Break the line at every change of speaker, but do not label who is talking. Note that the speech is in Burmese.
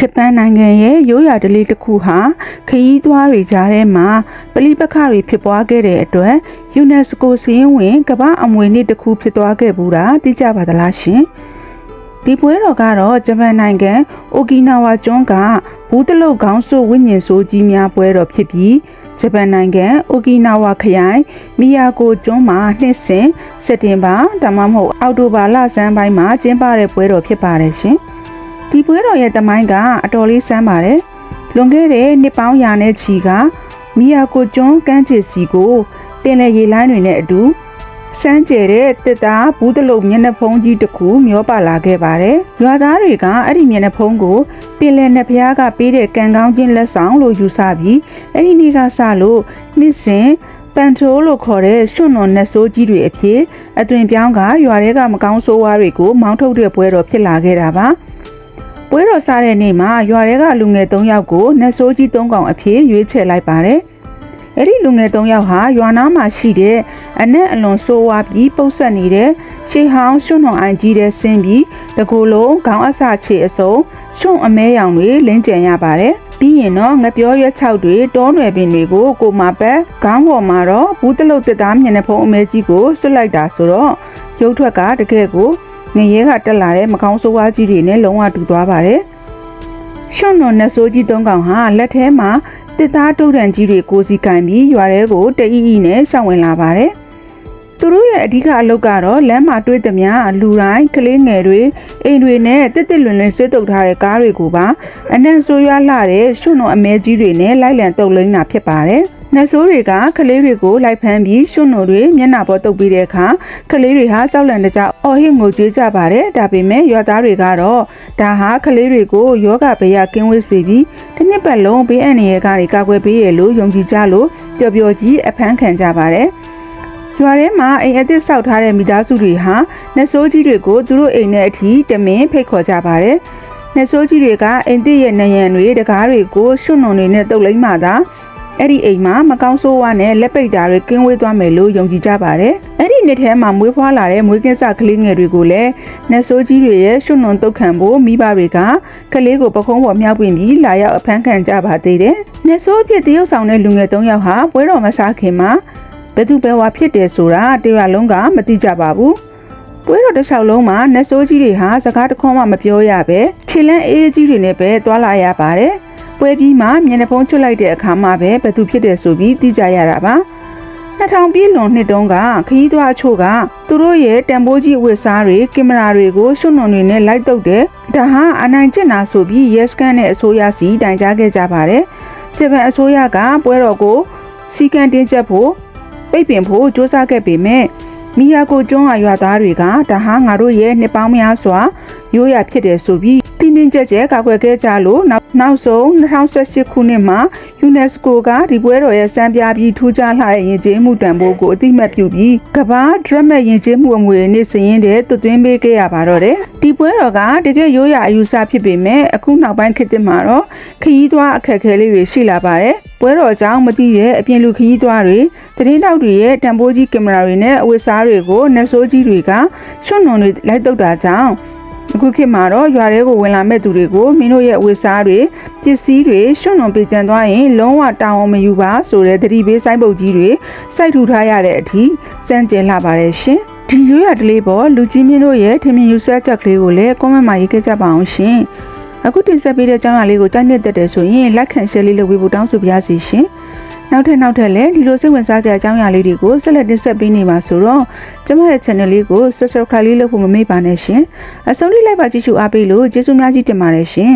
ဂျပန်နိုင်ငံရဲ့ရိုးရာဓလေ့တစ်ခုဟာခရီးသွားတွေကြားထဲမှာပဋိပက္ခတွေဖြစ်ပွားခဲ့တဲ့အတွက်ယူနက်စကိုစာရင်းဝင်ကမ္ဘာအမွေအနှစ်တစ်ခုဖြစ်သွားခဲ့ဘူးတာသိကြပါသလားရှင်ဒီပွဲတော်ကတော့ဂျပန်နိုင်ငံအိုကီနာဝါကျွန်းကဘူးတလုတ်ခေါင်းစို့ဝိညာဉ်ဆိုးကြီးများပွဲတော်ဖြစ်ပြီးဂျပန်နိုင်ငံအိုကီနာဝါခရိုင်မီယာကိုကျွန်းမှာနှစ်စဉ်စက်တင်ဘာဒါမှမဟုတ်အောက်တိုဘာလဆန်းပိုင်းမှာကျင်းပတဲ့ပွဲတော်ဖြစ်ပါတယ်ရှင်ဒီပွဲတော်ရဲ့တမိုင်းကအတော်လေးဆန်းပါတယ်လွန်ခဲ့တဲ့နှစ်ပေါင်းရာနဲ့ချီကမီယာကိုကျွန်းကမ်းခြေစီကိုပင်လယ်ရေလိုင်းတွေနဲ့အတူစမ်းကျဲတဲ့တစ်သားဘူးတလုံးမျက်နှာဖုံးကြီးတစ်ခုမျောပါလာခဲ့ပါတယ်ရွာသားတွေကအဲ့ဒီမျက်နှာဖုံးကိုပင်လယ်နှစ်ဖျားကပေးတဲ့ကံကောင်းခြင်းလက်ဆောင်လို့ယူဆပြီးအဲ့ဒီနေ့ကစလို့နှစ်စဉ်ပန်ထိုးလို့ခေါ်တဲ့ရွှွန့်တော်နတ်ဆိုးကြီးတွေအဖြစ်အသွင်ပြောင်းကရွာတွေကမကောင်းဆိုးဝါးတွေကိုမောင်းထုတ်တဲ့ပွဲတော်ဖြစ်လာခဲ့တာပါပွဲတော်စားတဲ့နေ့မှာရွာတွေကလူငယ်3ယောက်ကိုနတ်ဆိုးကြီး3ကောင်အဖြစ်ရွေးချယ်လိုက်ပါတယ်။အဲ့ဒီလူငယ်3ယောက်ဟာရွာနားမှာရှိတဲ့အနက်အလွန်ဆိုးဝါးပြီးပုတ်ဆက်နေတဲ့ရှေးဟောင်းရွှွန့်တော်အိုင်ကြီးတဲ့ဆင်းပြီးတကူလုံးခေါင်းအစခြေအစုံရွှွန့်အမဲရောင်တွေလင်းကျန်ရပါတယ်။ပြီးရင်တော့ငပြောရွက်6တွေတောနယ်ပင်တွေကိုကိုမပတ်ခေါင်းပေါ်မှာတော့ဘူးတလုတ်တစ်သားမျက်နှာဖုံးအမဲကြီးကိုဆွတ်လိုက်တာဆိုတော့ရုပ်ထွက်ကတကယ်ကိုငရဲကတက်လာတဲ့မကောင်းဆိုးဝါးကြီးတွေနဲ့လုံးဝတူသွားပါတယ်။ရွှွန့်တော်နတ်ဆိုးကြီး3ကောင်ဟာလက်ထဲမှာတစ်သားတုတ်တန်ကြီးတွေကိုစီကင်ပြီးရွာထဲကိုတအီအီနဲ့ရှောင်ဝင်လာပါတယ်။သူတို့ရဲ့အဓိကအလုပ်ကတော့လမ်းမှာတွေ့သမျှလူတိုင်းကလေးငယ်တွေအိမ်တွေနဲ့တစ်လွင်လွင်ဆွဲတုပ်ထားတဲ့ကားတွေကိုပါအနံ့ဆိုးရွားလာတဲ့ရွှွန့်တော်အမဲကြီးတွေနဲ့လိုက်လံတုပ်လိမ့်တာဖြစ်ပါတယ်။နတ်ဆိုးတွေကကလေးတွေကိုလိုက်ဖမ်းပြီးရွှွန့်တော်တွေမျက်နှာပေါ်တုပ်ပြီးတဲ့အခါကလေးတွေဟာကြောက်လန့်တကြအော်ဟစ်ငိုကြွေးကြပါတယ်ဒါပေမဲ့ရွာသားတွေကတော့ဒါဟာကလေးတွေကိုယောဂဘေးကင်းဝေးစေပြီးတစ်နှစ်ပတ်လုံးဘေးအန္တရာယ်ကနေကာကွယ်ပေးရလို့ယုံကြည်ကြလို့ပျော်ပျော်ကြီးအဖမ်းခံကြပါတယ်ရွာထဲမှာအိမ်အသစ်ဆောက်ထားတဲ့မိသားစုတွေဟာနတ်ဆိုးကြီးတွေကိုသူတို့အိမ်နဲ့အထိတမင်ဖိတ်ခေါ်ကြပါတယ်နတ်ဆိုးကြီးတွေကအိမ်သစ်ရဲ့နယံတွေတကားတွေကိုရွှွန့်တော်တွေနဲ့တုပ်လိမ့်မှသာအဲ့ဒီအိမ်မှာမကောင်းဆိုးဝါးနဲ့လက်ပိတ်တာတွေကင်းဝေးသွားမယ်လို့ယုံကြည်ကြပါတယ်။အဲ့ဒီနှစ်ထဲမှာမွေးဖွားလာတဲ့မွေးကင်းစကလေးငယ်တွေကိုလည်းနတ်ဆိုးကြီးတွေရဲ့ရွှွန့်တော်တုတ်ခံဖို့မိဘတွေကကလေးကိုပခုံးပေါ်မြောက်ပင်ပြီးလာရောက်အဖမ်းခံကြပါသေးတယ်။နတ်ဆိုးဖြစ်တရုတ်ဆောင်တဲ့လူငယ်3ယောက်ဟာပွဲတော်မစားခင်မှာဘယ်သူပဲဝါဖြစ်တယ်ဆိုတာတရားလုံးကမသိကြပါဘူး။ပွဲတော်တစ်လျှောက်လုံးမှာနတ်ဆိုးကြီးတွေဟာစကားတခွန်းမှမပြောရပဲခြေလန်းအေးကြီးတွေနဲ့ပဲတွာလာရပါတယ်။ပွဲပြီးမှမျက်နှာဖုံးချွတ်လိုက်တဲ့အခါမှာပဲဘယ်သူဖြစ်တယ်ဆိုပြီးသိကြရတာပါ2000ပြည့်လွန်နှစ်တုန်းကခရီးသွားအချို့ကသူတို့ရဲ့တန်ဖိုးကြီးအဝတ်စားတွေကင်မရာတွေကိုရွှွန့်တော်တွေနဲ့လိုက်တုပ်တယ်ဒါဟာအနိုင်ကျင့်တာဆိုပြီးရဲစခန်းနဲ့အစိုးရစီတိုင်ကြားခဲ့ကြပါတယ်ဂျပန်အစိုးရကပွဲတော်ကိုစီကံတင်ချက်ဖို့ပိတ်ပင်ဖို့စ조사ခဲ့ပေမဲ့မီယာကိုကျွန်းကရွာသားတွေကဒါဟာငါတို့ရဲ့နှစ်ပေါင်းများစွာရိုးရာဖြစ်တယ်ဆိုပြီးတင်းကြပ်ကာကွယ်ခဲ့ကြလို့နောက်ဆုံး2018ခုနှစ်မှာယူနက်စကိုကဒီပွဲတော်ရဲ့စံပြပြီးထူးခြားလာတဲ့ယဉ်ကျေးမှုတန်ဖိုးကိုအသိမှတ်ပြုပြီးကမ္ဘာဒရက်မက်ယဉ်ကျေးမှုအမွေနေ့စရင်တဲ့သွင်းပေးခဲ့ရပါတော့တယ်ဒီပွဲတော်ကတကယ်ရိုးရာအယူဆဖြစ်ပေမဲ့အခုနောက်ပိုင်းခေတ်သစ်မှာတော့ခရီးသွားအခက်အခဲလေးတွေရှိလာပါတယ်ပွဲတော်ကြောင့်မသိတဲ့အပြင်လူခရီးသွားတွေသတင်းတောက်တွေရဲ့တန်ဖိုးကြီးကင်မရာတွေနဲ့အဝတ်စားတွေကိုနတ်ဆိုးကြီးတွေကရွှွန့်တော်တွေလိုက်တုပ်တာကြောင့်အခုခေတ်မှာတော့ရွာတွေကိုဝင်လာမဲ့သူတွေကိုမင်းတို့ရဲ့အဝတ်စားတွေပစ္စည်းတွေရွှွန့်တော်ပေးကြံသွားရင်လုံးဝတာဝန်မယူပါဆိုတဲ့သတိပေးစိုင်းပုတ်ကြီးတွေစိုက်ထူထားရတဲ့အထိစမ်းကြဲလာပါတယ်ရှင်ဒီရိုးရာဓလေ့ပေါ်လူကြီးမင်းတို့ရဲ့ထင်မြင်ယူဆချက်ကလေးကိုလည်း comment မှာရေးခဲ့ကြပါအောင်ရှင်အခုတင်ဆက်ပေးတဲ့အကြောင်းအရာလေးကိုကြိုက်နေတဲ့ဆိုရင် like and share လေးလုပ်ပေးဖို့တောင်းဆိုပါရစေရှင်နောက်ထပ်လည်းဒီလိုစိတ်ဝင်စားစရာအကြောင်းအရာလေးတွေကိုဆက်လက်တင်ဆက်ပေးနေပါဆိုတော့ကျမရဲ့ channel လေးကို subscribe လေးလုပ်ဖို့မမေ့ပါနဲ့ရှင်အဆုံးထိလိုက်ပါကြည့်ရှုအားပေးလို့ကျေးဇူးများကြီးတင်ပါတယ်ရှင်